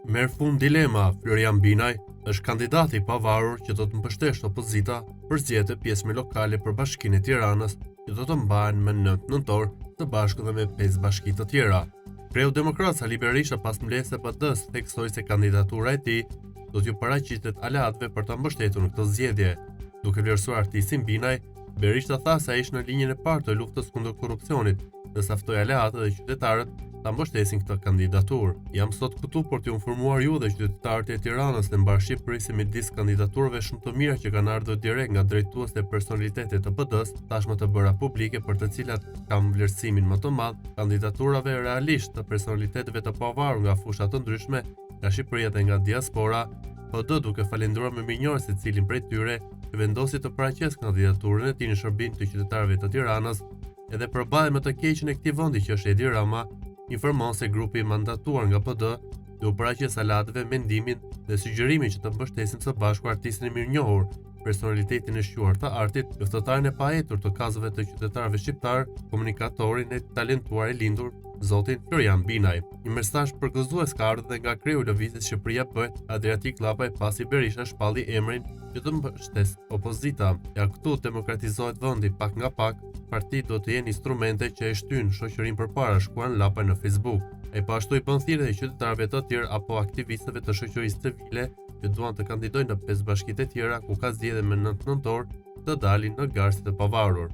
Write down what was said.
Merr fund dilema, Florian Binaj është kandidati i pavarur që do të mbështesh opozita për zgjedhje pjesëme lokale për Bashkinë e Tiranës, që do të mbahen më 9 nëntor së bashku dhe me 5 bashki të tjera. Kreu Demokrat Sali Berisha pas mbledhjes së PD-s theksoi se kandidatura e tij do t'ju paraqitet aleatëve për ta mbështetur në këtë zgjedhje. Duke vlerësuar artistin Binaj, Berisha tha se ai është në linjën e parë të luftës kundër korrupsionit dhe sa ftoi aleatët dhe qytetarët ta mbështesin këtë kandidaturë. Jam sot këtu për t'ju informuar ju dhe qytetarët e Tiranës në mbarshipërisë midis kandidaturave shumë të mira që kanë ardhur direkt nga drejtues dhe personalitete të PD-s, tashmë të bëra publike, për të cilat kanë vlerësimin më të madh, kandidaturave realisht të personaliteteve të pavarur nga fusha të ndryshme, nga Shqipëria dhe nga diaspora. PD duke falendëruar me mirënjohje secilin prej tyre që vendosi të paraqesë kandidaturën e tij në shërbim të qytetarëve të Tiranës, edhe përballje me të keqen e këtij vendi që është Edi Rama, informon se grupi i mandatuar nga PD do u paraqes aleatëve mendimin dhe sugjerimin që të mbështesin së bashku artistin e mirënjohur, personalitetin e shquar të artit, luftëtarin e pahetur të kazave të qytetarëve shqiptar, komunikatorin e talentuar e lindur, zotin Florian Binaj. Një mesazh përgëzues ka ardhur dhe nga kreu i lëvizjes Shqipëria Bëhet, Adriatik Llapaj, pasi Berisha shpalli emrin që të mbështes opozita. Ja këtu demokratizohet vendi pak nga pak, partitë do të jenë instrumente që e shtyn shoqërinë përpara, shkruan Llapaj në Facebook. Ai po ashtu i bën thirrje qytetarëve të tjerë apo aktivistëve të shoqërisë civile që duan të kandidojnë në 5 bashkitë e tjera ku ka zgjedhje më 9 nëntor të dalin në garë si të pavarur.